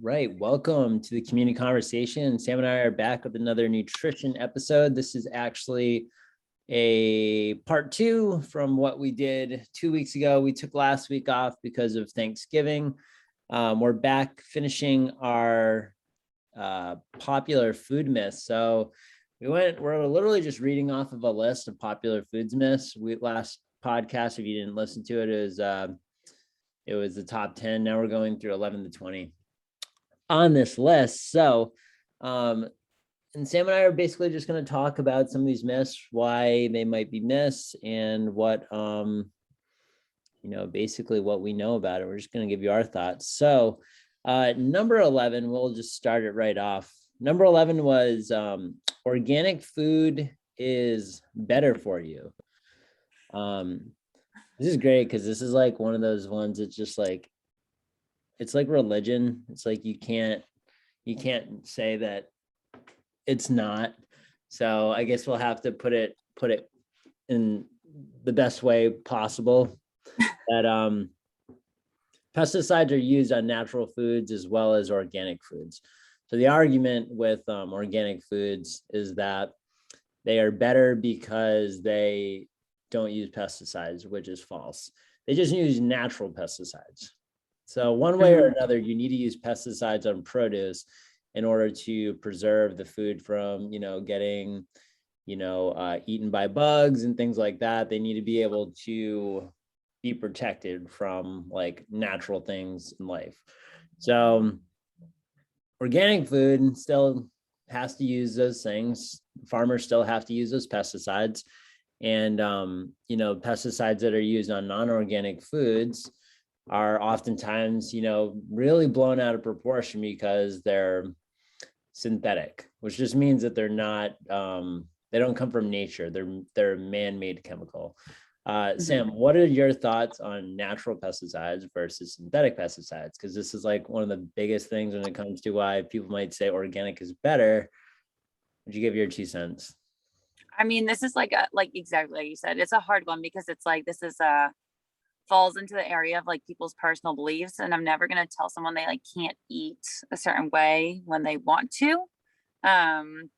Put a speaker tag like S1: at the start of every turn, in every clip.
S1: Right. Welcome to the community conversation. Sam and I are back with another nutrition episode. This is actually a part two from what we did 2 weeks ago. We took last week off because of Thanksgiving. We're back finishing our popular food myths. So we're literally just reading off of a list of popular foods myths. Last podcast, if you didn't listen to it, it was the top 10. Now we're going through 11 to 20 on this list. So, and Sam and I are basically just going to talk about some of these myths, why they might be myths, and what, basically what we know about it. We're just going to give you our thoughts. So, number 11, we'll just start it right off. Number 11 was organic food is better for you. This is great because this is like one of those ones that's just like, it's like religion. It's like you can't say that it's not. So I guess we'll have to put it in the best way possible. That pesticides are used on natural foods as well as organic foods. So the argument with organic foods is that they are better because they don't use pesticides, which is false. They just use natural pesticides. So one way or another, you need to use pesticides on produce in order to preserve the food from, getting, eaten by bugs and things like that. They need to be able to be protected from like natural things in life. So organic food still has to use those things. Farmers still have to use those pesticides. And, pesticides that are used on non-organic foods are oftentimes, really blown out of proportion because they're synthetic, which just means that they're not, they don't come from nature. They're man-made chemical. Sam, what are your thoughts on natural pesticides versus synthetic pesticides? Because this is like one of the biggest things when it comes to why people might say organic is better. Would you give your 2 cents?
S2: I mean, this is like exactly like you said, it's a hard one because it's like, this is falls into the area of like people's personal beliefs. And I'm never going to tell someone they like can't eat a certain way when they want to. But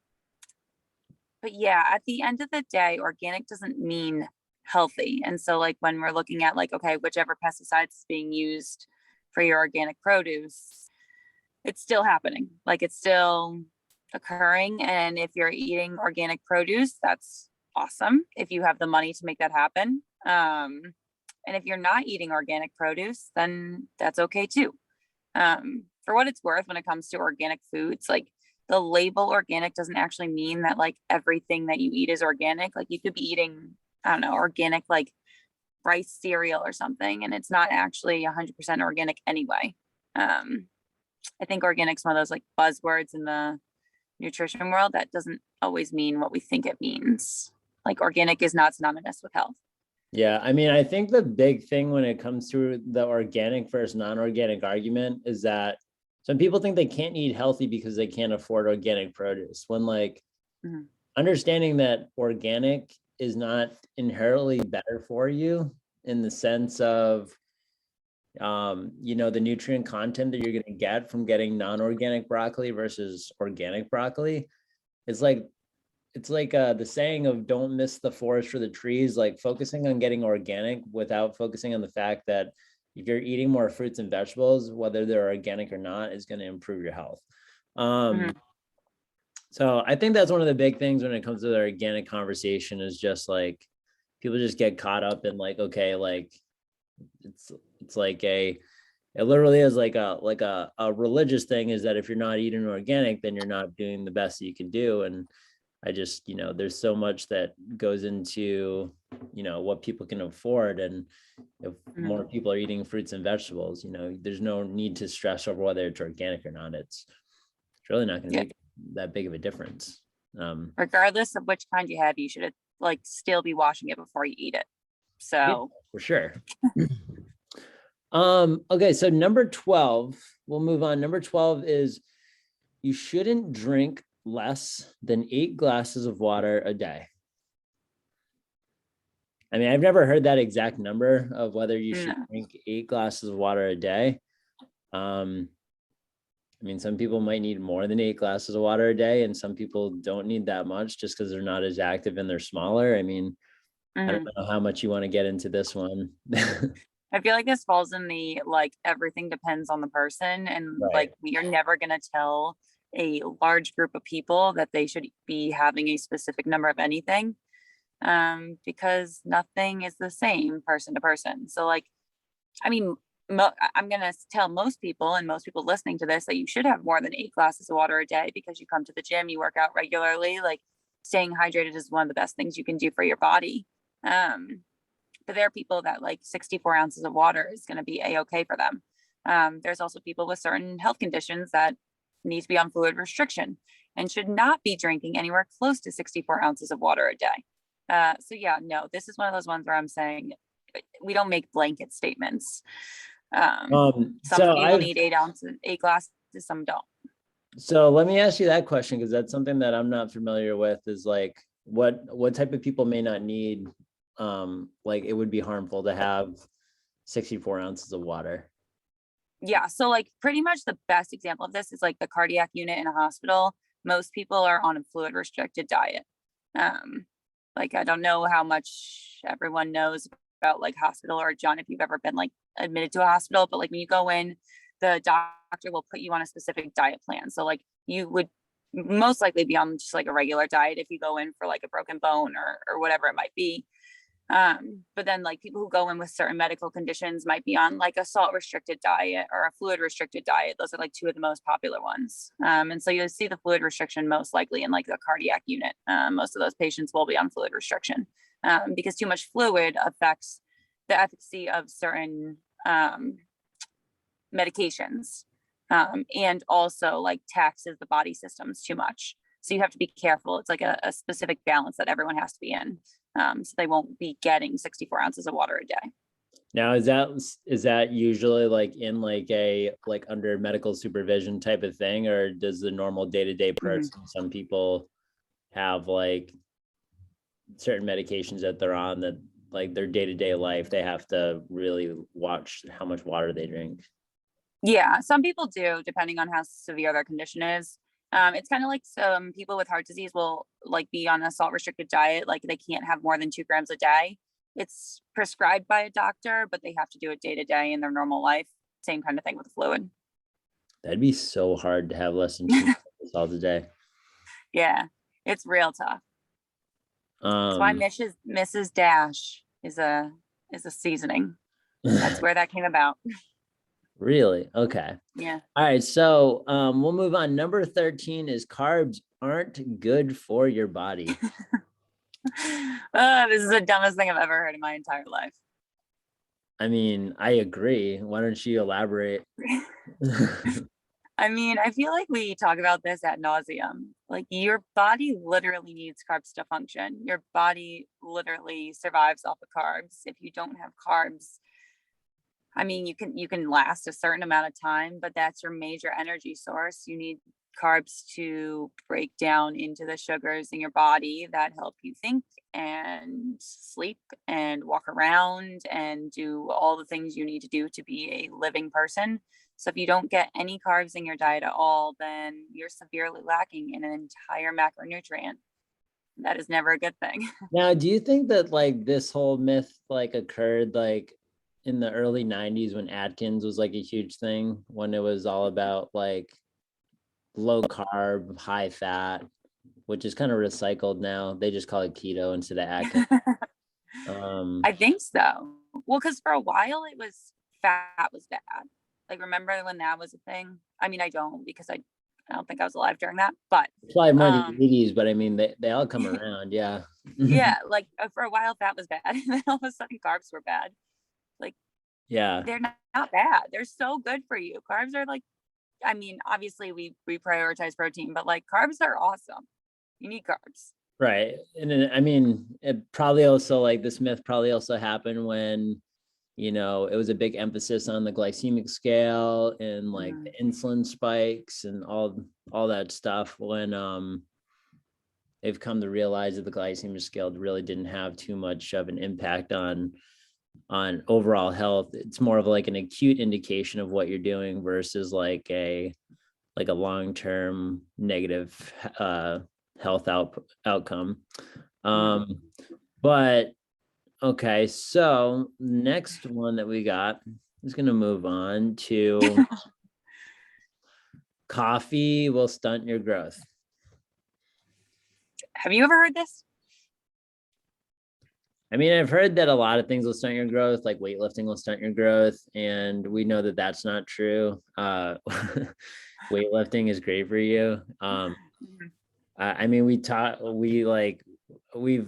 S2: yeah, at the end of the day, organic doesn't mean healthy. And so like when we're looking at like, okay, whichever pesticides is being used for your organic produce, it's still happening. Like it's still occurring. And if you're eating organic produce, that's awesome. If you have the money to make that happen. And if you're not eating organic produce, then that's okay too. For what it's worth, when it comes to organic foods, like the label organic doesn't actually mean that like everything that you eat is organic. Like you could be eating, I don't know, organic like rice cereal or something, and it's not actually 100% organic anyway. I think organic is one of those like buzzwords in the nutrition world that doesn't always mean what we think it means. Like organic is not synonymous with health.
S1: Yeah, I mean, I think the big thing when it comes to the organic versus non-organic argument is that some people think they can't eat healthy because they can't afford organic produce. When like understanding that organic is not inherently better for you in the sense of, the nutrient content that you're going to get from getting non-organic broccoli versus organic broccoli. It's like the saying of don't miss the forest for the trees, like focusing on getting organic without focusing on the fact that if you're eating more fruits and vegetables, whether they're organic or not, is going to improve your health. So I think that's one of the big things when it comes to the organic conversation is just like people just get caught up in like, okay, like it's like it literally is like a religious thing, is that if you're not eating organic, then you're not doing the best that you can do. And I just, there's so much that goes into, what people can afford. And if more people are eating fruits and vegetables, there's no need to stress over whether it's organic or not. It's really not going to make that big of a difference.
S2: Regardless of which kind you have, you should like still be washing it before you eat it. So
S1: yeah, for sure. Okay. So number 12, we'll move on. Number 12 is you shouldn't drink less than 8 glasses of water a day. I mean, I've never heard that exact number of whether you should drink 8 glasses of water a day. I mean, some people might need more than 8 glasses of water a day, and some people don't need that much just because they're not as active and they're smaller. I mean, I don't
S2: Mhm.
S1: know how much you want to get into this one.
S2: I feel like this falls in the like everything depends on the person, and like
S1: Right.
S2: we are never gonna tell a large group of people that they should be having a specific number of anything, because nothing is the same person to person. So like, I mean, I'm gonna tell most people and most people listening to this that you should have more than 8 glasses of water a day because you come to the gym, you work out regularly. Like staying hydrated is one of the best things you can do for your body. Um, but there are people that like 64 ounces of water is going to be a-okay for them. There's also people with certain health conditions that need to be on fluid restriction and should not be drinking anywhere close to 64 ounces of water a day. So yeah, no, this is one of those ones where I'm saying we don't make blanket statements. Some
S1: So
S2: people need 8 ounces, 8 glasses, some don't.
S1: so let me ask you that question, because that's something that I'm not familiar with, is like what type of people may not need, like it would be harmful to have 64 ounces of water.
S2: Yeah, so like pretty much the best example of this is like the cardiac unit in a hospital. Most people are on a fluid restricted diet. Um, like I don't know how much everyone knows about like hospital or John, if you've ever been like admitted to a hospital, but like when you go in, the doctor will put you on a specific diet plan. So like you would most likely be on just like a regular diet if you go in for like a broken bone or whatever it might be. But then like people who go in with certain medical conditions might be on like a salt restricted diet or a fluid restricted diet. Those are like two of the most popular ones. And so you'll see the fluid restriction most likely in like the cardiac unit. Most of those patients will be on fluid restriction because too much fluid affects the efficacy of certain medications, and also like taxes the body systems too much. So you have to be careful. It's like a specific balance that everyone has to be in. So they won't be getting 64 ounces of water a day.
S1: Now, is that usually like in like a like under medical supervision type of thing, or does the normal day-to-day
S2: Mhm.
S1: person, some people have like certain medications that they're on that like their day-to-day life, they have to really watch how much water they drink?
S2: Yeah, some people do, depending on how severe their condition is. It's kind of like some people with heart disease will like be on a salt restricted diet, like they can't have more than 2 grams a day. It's prescribed by a doctor, but they have to do it day to day in their normal life. Same kind of thing with fluid.
S1: That'd be so hard to have less than 2 salt a day.
S2: Yeah, it's real tough. That's why
S1: Um,
S2: Mrs. Dash is a seasoning. That's where that came about.
S1: really? Okay.
S2: Yeah.
S1: All right. So we'll move on. Number 13 is carbs aren't good for your body.
S2: This is the dumbest thing I've ever heard in my entire life.
S1: I mean, I agree. Why don't you elaborate?
S2: I mean, I feel like we talk about this ad nauseum. Like your body literally needs carbs to function. Your body literally survives off of carbs. If you don't have carbs, I mean, you can last a certain amount of time, but that's your major energy source. You need carbs to break down into the sugars in your body that help you think and sleep and walk around and do all the things you need to do to be a living person. So if you don't get any carbs in your diet at all, then you're severely lacking in an entire macronutrient. That is never a good thing.
S1: Now, do you think that like this whole myth like occurred like in the early 90s when Atkins was like a huge thing, when it was all about like low carb, high fat, which is kind of recycled now. They just call it keto instead of Atkins.
S2: I think so. Well, because for a while it was fat was bad. Like, remember when that was a thing? I mean, I don't because I don't think I was alive during that. But
S1: Probably more the
S2: um,
S1: 80s, but I mean they all come around, yeah.
S2: yeah, like for a while fat was bad, and then all of a sudden carbs were bad. Like
S1: Yeah,
S2: they're not bad. They're so good for you. Carbs are like, I mean, obviously we prioritize protein, but like carbs are awesome. You need carbs.
S1: right. And then, I mean, it probably also like this myth probably also happened when, it was a big emphasis on the glycemic scale and like
S2: Mhm.
S1: the insulin spikes and all that stuff, when they've come to realize that the glycemic scale really didn't have too much of an impact on overall health. It's more of like an acute indication of what you're doing versus like a like a long-term negative health outcome. But okay, so next one that we got is going to move on to coffee will stunt your growth.
S2: Have you ever heard this?
S1: I mean, I've heard that a lot of things will stunt your growth, like weightlifting will stunt your growth, and we know that that's not true. Weightlifting is great for you. I mean, we've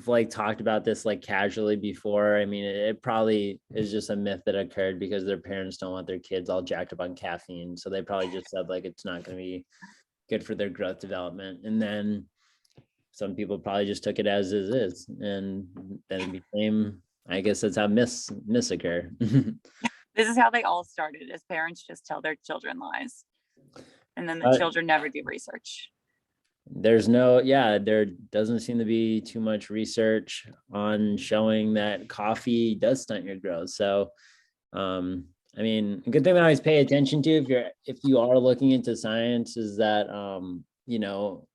S1: like talked about this like casually before. I mean, it probably is just a myth that occurred because their parents don't want their kids all jacked up on caffeine. So they probably just said like it's not going to be good for their growth development. And then some people probably just took it as is. And then it became, I guess that's how myths occur.
S2: This is how they all started, as parents just tell their children lies. And then the children never do research.
S1: There doesn't seem to be too much research on showing that coffee does stunt your growth. So, I mean, a good thing to always pay attention to if you are looking into science is that, you know,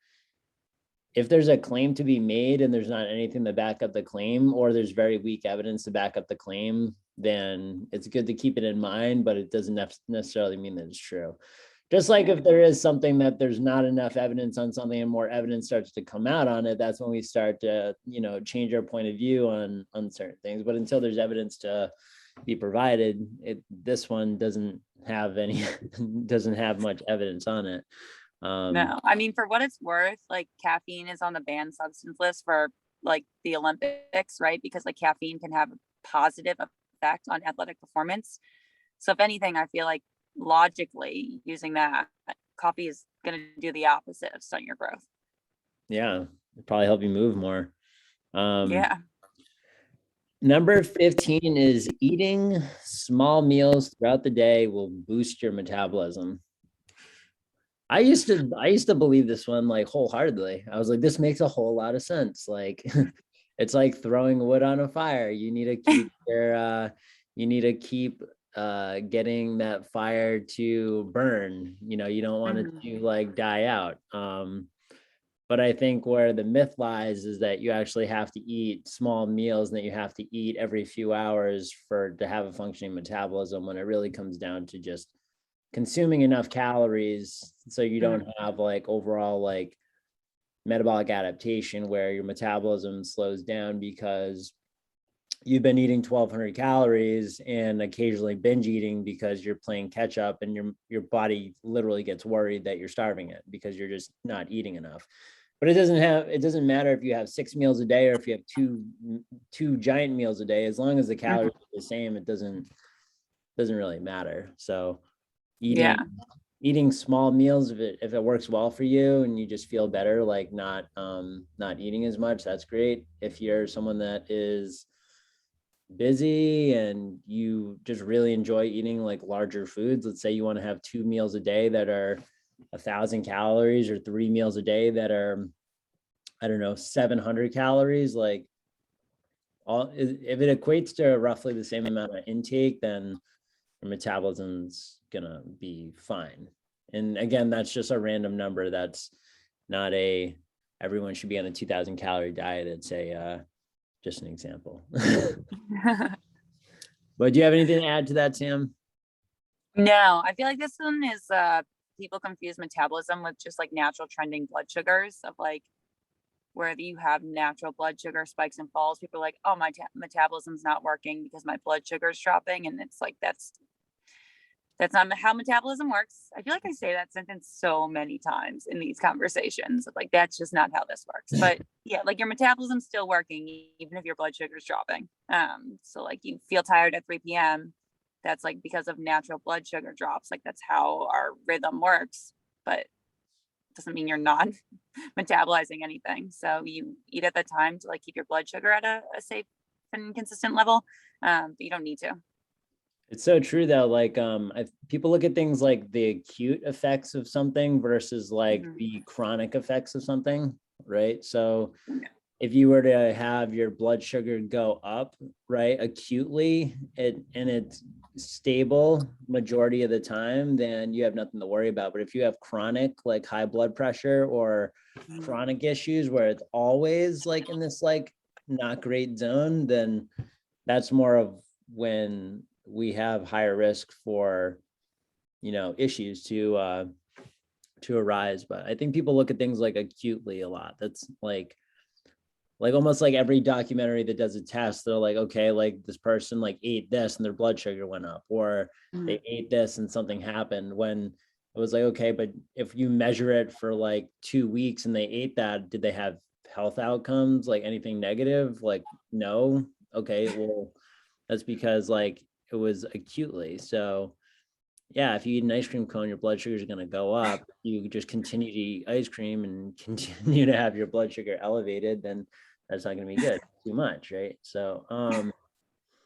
S1: if there's a claim to be made and there's not anything to back up the claim, or there's very weak evidence to back up the claim, then it's good to keep it in mind, but it doesn't necessarily mean that it's true. Just like if there is something that there's not enough evidence on something and more evidence starts to come out on it, that's when we start to, you know, change our point of view on certain things. But until there's evidence to be provided, this one doesn't have much evidence on it.
S2: No, I mean, for what it's worth, like caffeine is on the banned substance list for like the Olympics, right? Because like caffeine can have a positive effect on athletic performance. So if anything, I feel like logically using that, coffee is going to do the opposite of stunt your growth.
S1: Yeah, it'd probably help you move more.
S2: Yeah.
S1: Number 15 is eating small meals throughout the day will boost your metabolism. I used to believe this one like wholeheartedly. I was like, this makes a whole lot of sense. Like it's like throwing wood on a fire. You need to keep getting that fire to burn. You know, you don't want it to like die out. But I think where the myth lies is that you actually have to eat small meals and that you have to eat every few hours to have a functioning metabolism, when it really comes down to just consuming enough calories so you don't have like overall like metabolic adaptation where your metabolism slows down because you've been eating 1,200 calories and occasionally binge eating because you're playing catch up, and your body literally gets worried that you're starving it because you're just not eating enough. But it doesn't matter if you have 6 meals a day or if you have two giant meals a day. As long as the calories are the same, it doesn't really matter. So eating small meals, if it works well for you and you just feel better, like not eating as much, that's great. If you're someone that is busy and you just really enjoy eating like larger foods, let's say you want to have 2 meals a day that are 1,000 calories, or 3 meals a day that are, I don't know, 700 calories, like if it equates to roughly the same amount of intake, then your metabolism's gonna be fine. And again, that's just a random number. That's not everyone should be on a 2,000 calorie diet. It's just an example. But do you have anything to add to that, Sam?
S2: No, I feel like this one is people confuse metabolism with just like natural trending blood sugars, of like where you have natural blood sugar spikes and falls. People are like, oh, my metabolism's not working because my blood sugar is dropping. And it's like, that's not how metabolism works. I feel like I say that sentence so many times in these conversations. Like, that's just not how this works. But yeah, like your metabolism's still working even if your blood sugar is dropping. So like you feel tired at 3 p.m. That's like because of natural blood sugar drops. Like that's how our rhythm works. But doesn't mean you're not metabolizing anything. So you eat at the time to like keep your blood sugar at a safe and consistent level. But you don't need to.
S1: It's so true though. Like, people look at things like the acute effects of something versus like the chronic effects of something, right? So if you were to have your blood sugar go up, right, acutely, and it's stable majority of the time, then you have nothing to worry about. But if you have chronic, like high blood pressure or chronic issues where it's always like in this like not great zone, then that's more of when we have higher risk for, issues to arise. But I think people look at things like acutely a lot. That's like almost like every documentary that does a test, they're like, okay, like this person like ate this and their blood sugar went up, or they ate this and something happened, when it was like, okay, but if you measure it for like 2 weeks and they ate that, did they have health outcomes, like anything negative? Like, no. Okay, well, that's because like it was acutely. So yeah, if you eat an ice cream cone, your blood sugar is going to go up. You just continue to eat ice cream and continue to have your blood sugar elevated, then that's not going to be good. Too much, right? So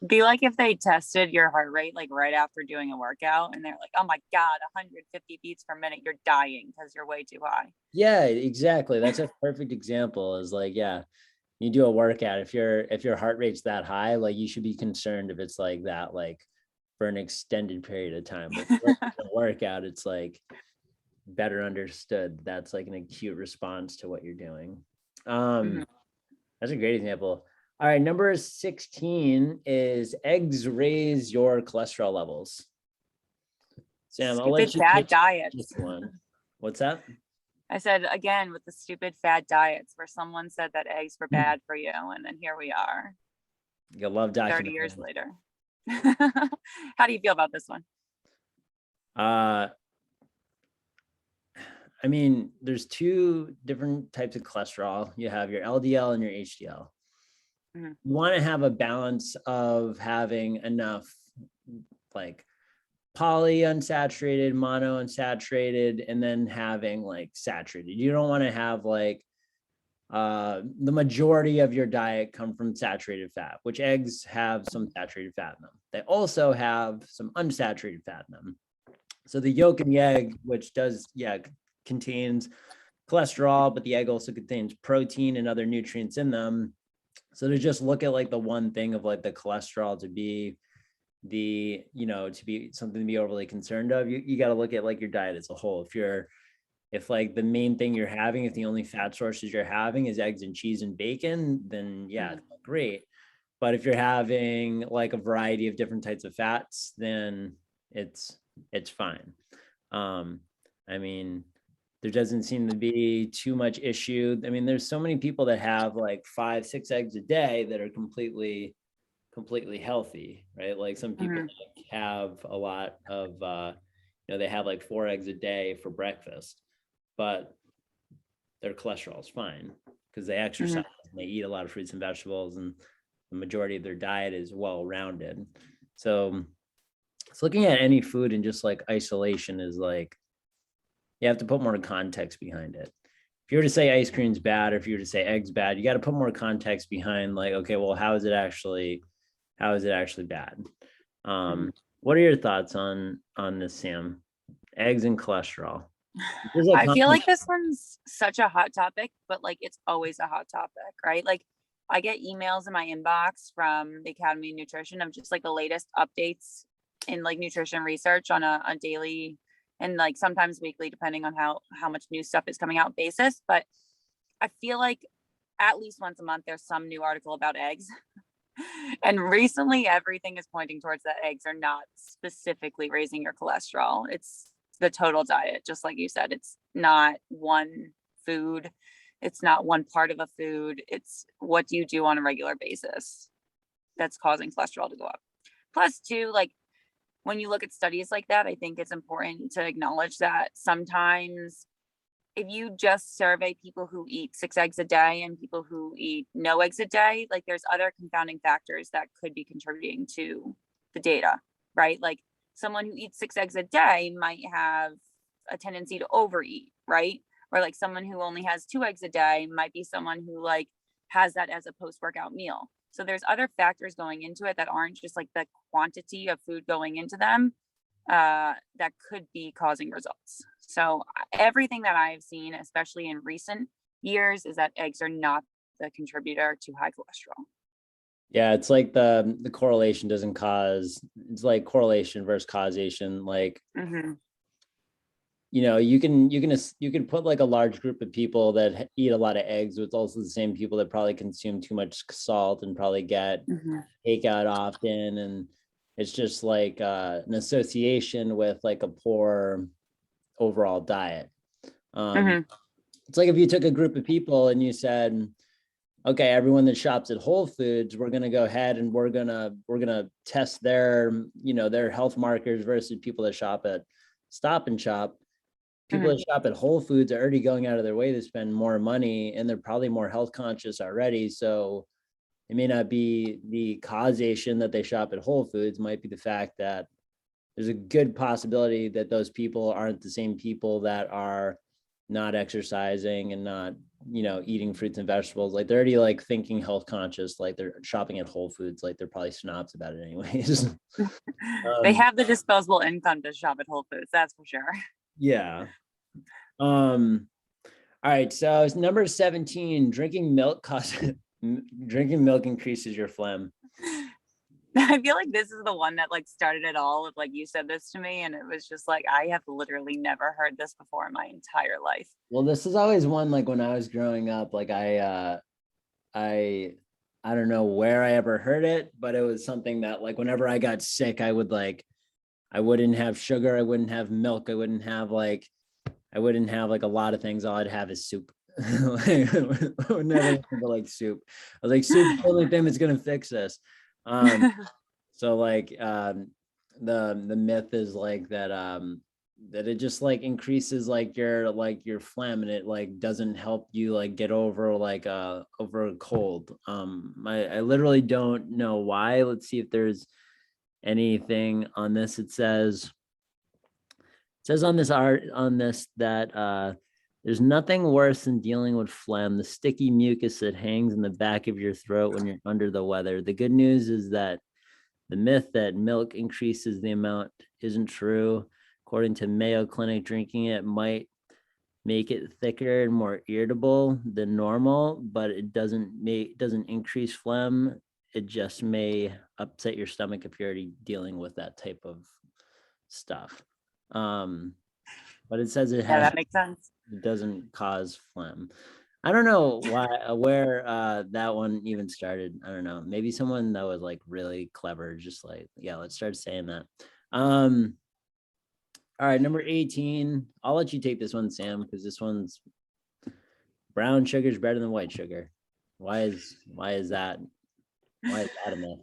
S2: Be like if they tested your heart rate like right after doing a workout and they're like, oh my God, 150 beats per minute, you're dying because you're way too high.
S1: yeah, exactly. That's a perfect example. Is like, yeah, you do a workout, if your heart rate's that high, like you should be concerned if it's like that, like for an extended period of time. But for a workout, it's like better understood. That's like an acute response to what you're doing. That's a great example. All right, number 16 is eggs raise your cholesterol levels. Sam, I'll let
S2: Stupid
S1: you
S2: fad
S1: take
S2: diets.
S1: this one. What's that?
S2: I said again with the stupid fad diets where someone said that eggs were bad for you, and then here we are,
S1: You love
S2: 30
S1: documenting.
S2: years later. How do you feel about this one?
S1: I mean, there's two different types of cholesterol. You have your LDL and your HDL. You want to have a balance of having enough like polyunsaturated, monounsaturated, and then having like saturated. You don't want to have like the majority of your diet come from saturated fat, which eggs have some saturated fat in them. They also have some unsaturated fat in them. So the yolk in the egg, which does, contains cholesterol, but the egg also contains protein and other nutrients in them. So to just look at like the one thing of like the cholesterol to be to be something to be overly concerned of, you got to look at like your diet as a whole. If like the main thing you're having, if the only fat sources you're having is eggs and cheese and bacon, then yeah, great. But if you're having like a variety of different types of fats, then it's fine. I mean, there doesn't seem to be too much issue. I mean, there's so many people that have like 5-6 eggs a day that are completely healthy, right? Like some people have a lot of they have like 4 eggs a day for breakfast, but their cholesterol is fine because they exercise and they eat a lot of fruits and vegetables, and the majority of their diet is well rounded. So looking at any food in just like isolation is like, you have to put more context behind it. If you were to say ice cream's bad, or if you were to say eggs bad, you got to put more context behind like, okay, well, how is it actually bad? What are your thoughts on this, Sam? Eggs and cholesterol.
S2: I feel like this one's such a hot topic, but like it's always a hot topic, right? Like I get emails in my inbox from the Academy of Nutrition of just like the latest updates in like nutrition research on a daily and like sometimes weekly, depending on how much new stuff is coming out basis. But I feel like at least once a month, there's some new article about eggs. And recently everything is pointing towards that eggs are not specifically raising your cholesterol. It's the total diet. Just like you said, it's not one food. It's not one part of a food. It's what do you do on a regular basis that's causing cholesterol to go up. Plus too, like when you look at studies like that, I think it's important to acknowledge that sometimes if you just survey people who eat 6 eggs a day and people who eat no eggs a day, like there's other confounding factors that could be contributing to the data, right? Like someone who eats 6 eggs a day might have a tendency to overeat, right? Or like someone who only has 2 eggs a day might be someone who like has that as a post-workout meal. So there's other factors going into it that aren't just like the quantity of food going into them that could be causing results. So everything that I've seen, especially in recent years, is that eggs are not the contributor to high cholesterol.
S1: Yeah, it's like the correlation doesn't cause, it's like correlation versus causation. Like, you know, you can put like a large group of people that eat a lot of eggs with also the same people that probably consume too much salt and probably get takeout often. And it's just like an association with like a poor overall diet. It's like if you took a group of people and you said, okay, everyone that shops at Whole Foods, we're going to go ahead and we're going to test their, you know, their health markers versus people that shop at Stop and Shop. People that shop at Whole Foods are already going out of their way to spend more money, and they're probably more health conscious already. So it may not be the causation that they shop at Whole Foods, might be the fact that there's a good possibility that those people aren't the same people that are not exercising and not, you know, eating fruits and vegetables. Like they're already like thinking health conscious, like they're shopping at Whole Foods, like they're probably snobs about it anyways.
S2: They have the disposable income to shop at Whole Foods, that's for sure.
S1: Yeah. All right, so it's number 17, drinking milk increases your phlegm.
S2: I feel like this is the one that like started it all. Of like, you said this to me and it was just like, I have literally never heard this before in my entire life.
S1: Well, this is always one, like when I was growing up, like I don't know where I ever heard it, but it was something that like whenever I got sick, I wouldn't have sugar, I wouldn't have milk, I wouldn't have like a lot of things. All I'd have is soup. I would never think of like soup. I was like, soup's the only thing that's gonna fix this. So like the myth is like that that it just like increases like your phlegm, and it like doesn't help you like get over like over a cold. I literally don't know why. Let's see if there's anything on this. It says on this that there's nothing worse than dealing with phlegm, the sticky mucus that hangs in the back of your throat when you're under the weather. The good news is that the myth that milk increases the amount isn't true. According to Mayo Clinic, drinking it might make it thicker and more irritable than normal, but it doesn't increase phlegm. It just may upset your stomach if you're already dealing with that type of stuff. But it says it has,
S2: that makes sense.
S1: It doesn't cause phlegm. I don't know why, where that one even started. I don't know. Maybe someone that was like really clever, just like, yeah, let's start saying that. All right, number 18. I'll let you take this one, Sam, because this one's brown sugar is better than white sugar. Why is that? Why is that a myth?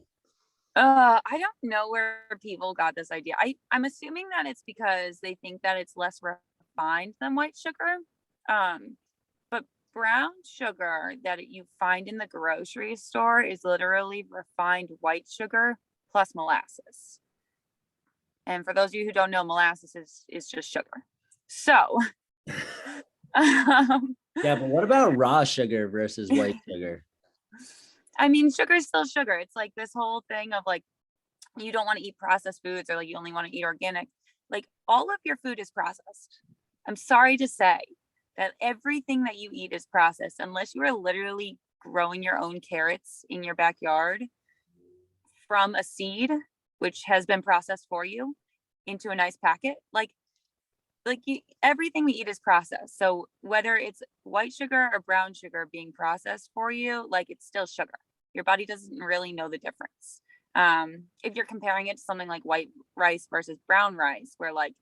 S2: I don't know where people got this idea. I'm assuming that it's because they think that it's less refined than white sugar. But brown sugar that you find in the grocery store is literally refined white sugar plus molasses. And for those of you who don't know, molasses is just sugar. So
S1: yeah, but what about raw sugar versus white sugar?
S2: I mean, sugar is still sugar. It's like this whole thing of like, you don't want to eat processed foods, or like you only want to eat organic. Like all of your food is processed. I'm sorry to say that everything that you eat is processed, unless you are literally growing your own carrots in your backyard from a seed, which has been processed for you, into a nice packet. Everything we eat is processed. So whether it's white sugar or brown sugar being processed for you, like it's still sugar. Your body doesn't really know the difference. If you're comparing it to something like white rice versus brown rice, where like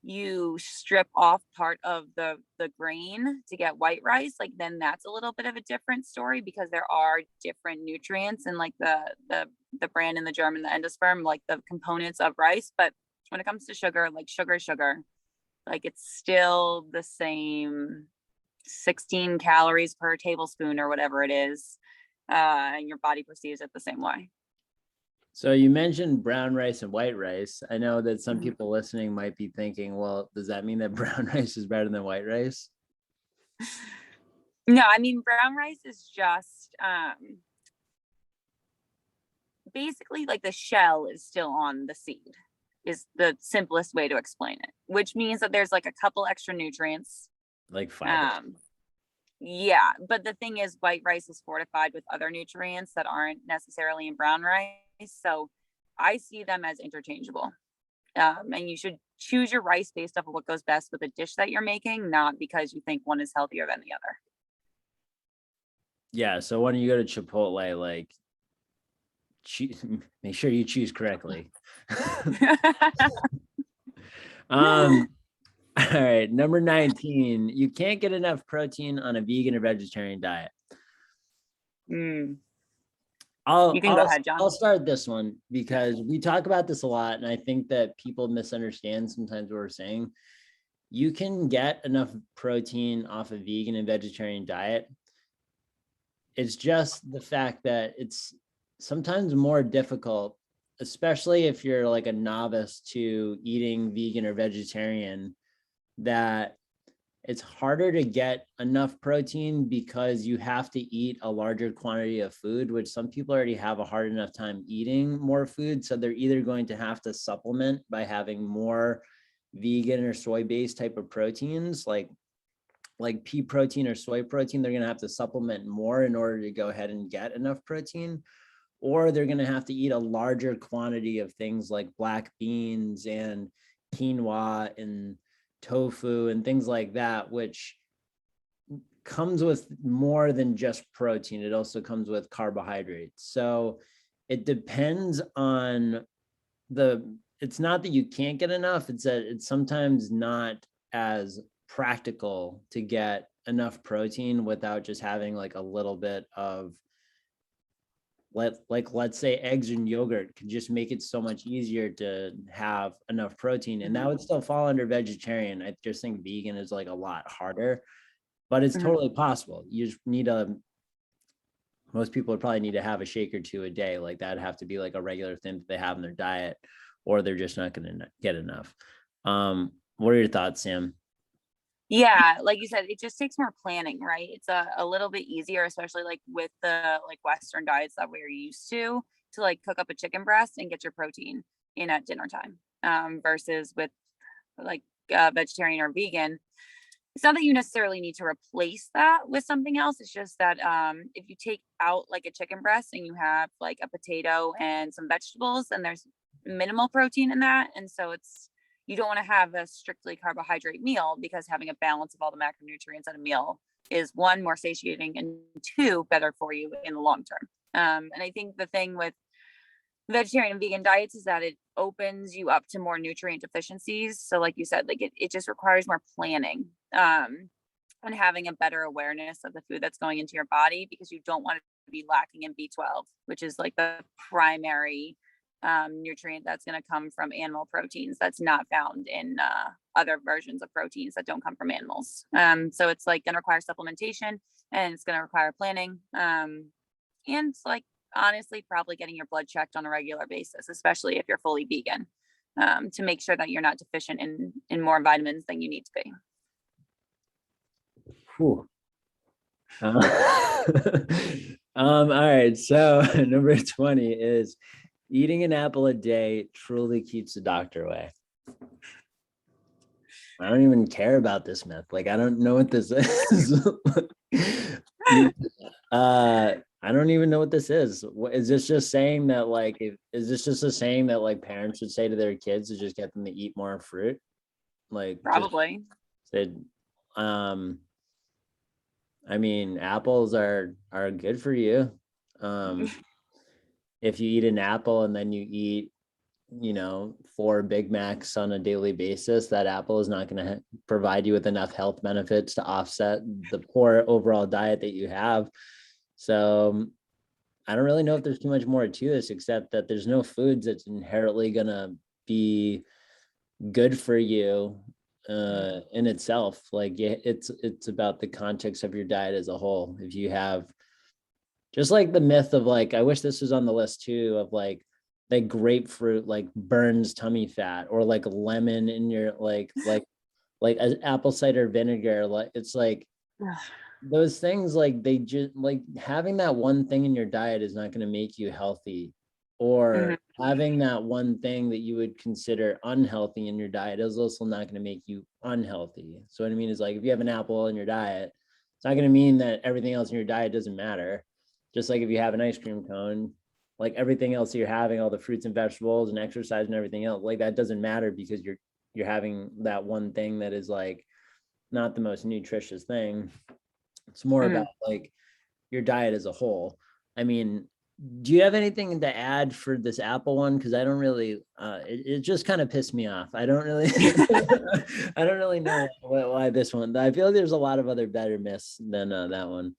S2: you strip off part of the grain to get white rice, like then that's a little bit of a different story, because there are different nutrients in like the bran and the germ and the endosperm, like the components of rice. But when it comes to sugar, like sugar, like it's still the same 16 calories per tablespoon or whatever it is. And your body perceives it the same way.
S1: So you mentioned brown rice and white rice. I know that some people listening might be thinking, well, does that mean that brown rice is better than white rice?
S2: No, I mean, brown rice is just basically like the shell is still on the seed, is the simplest way to explain it, which means that there's like a couple extra nutrients.
S1: Like fiber.
S2: Yeah, but the thing is, white rice is fortified with other nutrients that aren't necessarily in brown rice. So I see them as interchangeable. And you should choose your rice based off of what goes best with the dish that you're making, not because you think one is healthier than the other.
S1: Yeah. So when you go to Chipotle, like, make sure you choose correctly. All right, number 19. You can't get enough protein on a vegan or vegetarian diet.
S2: You
S1: I'll
S2: can go
S1: I'll
S2: ahead, John.
S1: I'll start this one because we talk about this a lot, and I think that people misunderstand sometimes what we're saying. You can get enough protein off a vegan and vegetarian diet. It's just the fact that it's sometimes more difficult, especially if you're like a novice to eating vegan or vegetarian, that it's harder to get enough protein because you have to eat a larger quantity of food, which some people already have a hard enough time eating more food. So they're either going to have to supplement by having more vegan or soy-based type of proteins, like pea protein or soy protein. They're going to have to supplement more in order to go ahead and get enough protein, or they're going to have to eat a larger quantity of things like black beans and quinoa and tofu and things like that, which comes with more than just protein. It also comes with carbohydrates. So it depends on it's not that you can't get enough, it's that it's sometimes not as practical to get enough protein without just having like a little bit of, let's say eggs and yogurt could just make it so much easier to have enough protein, and that would still fall under vegetarian. I just think vegan is like a lot harder, but it's totally possible. You just need most people would probably need to have a shake or two a day. Like that'd have to be like a regular thing that they have in their diet, or they're just not going to get enough. What are your thoughts, Sam?
S2: Yeah, like you said, it just takes more planning, right? It's a little bit easier, especially like with the like Western diets that we're used to like cook up a chicken breast and get your protein in at dinner time. Versus with like vegetarian or vegan, it's not that you necessarily need to replace that with something else. It's just that if you take out like a chicken breast and you have like a potato and some vegetables, then there's minimal protein in that. And so you don't want to have a strictly carbohydrate meal, because having a balance of all the macronutrients in a meal is, one, more satiating, and two, better for you in the long term. And I think the thing with vegetarian and vegan diets is that it opens you up to more nutrient deficiencies. So like you said, like it just requires more planning and having a better awareness of the food that's going into your body, because you don't want to be lacking in B12, which is like the primary nutrient that's going to come from animal proteins that's not found in other versions of proteins that don't come from animals. So it's like going to require supplementation, and it's going to require planning. And it's like, honestly, probably getting your blood checked on a regular basis, especially if you're fully vegan, to make sure that you're not deficient in more vitamins than you need to be.
S1: All right. So number 20 is eating an apple a day truly keeps the doctor away. I don't even care about this myth. Like, I don't know what this is. I don't even know what this is. Is this just saying that like, is this just a saying that like parents would say to their kids to just get them to eat more fruit? Like
S2: Probably.
S1: Said, I mean, apples are good for you. If you eat an apple and then you eat, 4 Big Macs on a daily basis, that apple is not going to provide you with enough health benefits to offset the poor overall diet that you have. So I don't really know if there's too much more to this, except that there's no foods that's inherently going to be good for you in itself. Like it's about the context of your diet as a whole. If you have, just like the myth of like, I wish this was on the list too, of like grapefruit like burns tummy fat, or like lemon in your like apple cider vinegar. Like it's like those things, like they just like having that one thing in your diet is not going to make you healthy, or having that one thing that you would consider unhealthy in your diet is also not going to make you unhealthy. So what I mean is, like, if you have an apple in your diet, It's not going to mean that everything else in your diet doesn't matter. Just like if you have an ice cream cone, like everything else that you're having, all the fruits and vegetables and exercise and everything else, like that doesn't matter because you're having that one thing that is like not the most nutritious thing. It's more about like your diet as a whole. I mean, do you have anything to add for this apple one? Because I don't really, it just kind of pissed me off. I don't really, I don't really know why this one. I feel like there's a lot of other better myths than that one.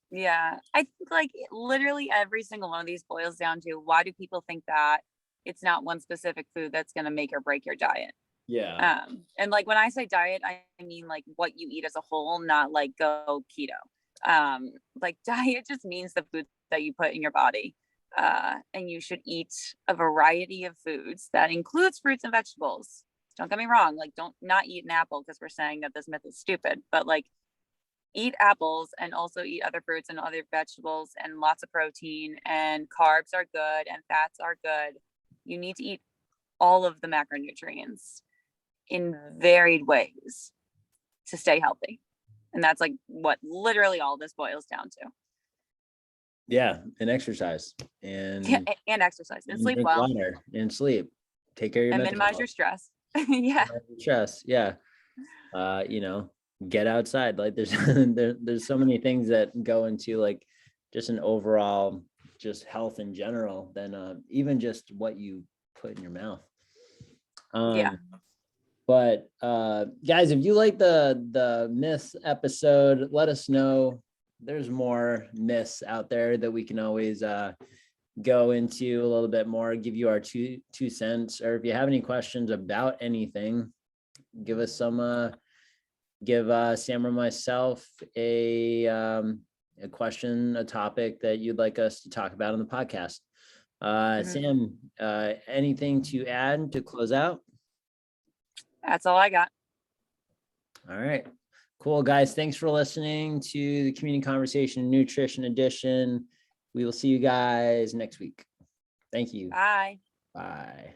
S2: Yeah, I think like literally every single one of these boils down to, why do people think that it's not one specific food that's going to make or break your diet?
S1: Yeah.
S2: And like when I say diet, I mean like what you eat as a whole, not like go keto. Like diet just means the food that you put in your body. And you should eat a variety of foods that includes fruits and vegetables. Don't get me wrong, like don't not eat an apple because we're saying that this myth is stupid, but like eat apples and also eat other fruits and other vegetables and lots of protein, and carbs are good and fats are good. You need to eat all of the macronutrients in varied ways to stay healthy. And that's like what literally all this boils down to.
S1: Yeah. And exercise and,
S2: and exercise and sleep
S1: drink
S2: well
S1: water and sleep. Take care of your
S2: and
S1: mental
S2: minimize
S1: health.
S2: your stress. Yeah.
S1: Stress. Yeah. You know, get outside. Like there's there's so many things that go into like just an overall just health in general than even just what you put in your mouth.
S2: Yeah.
S1: But guys, if you like the myth episode, let us know. There's more myths out there that we can always go into a little bit more, give you our two cents, or if you have any questions about anything, give us some give Sam or myself a question, a topic that you'd like us to talk about on the podcast. Sam, anything to add to close out?
S2: That's all I got.
S1: All right. Cool, guys. Thanks for listening to the Community Conversation Nutrition Edition. We will see you guys next week. Thank you.
S2: Bye.
S1: Bye.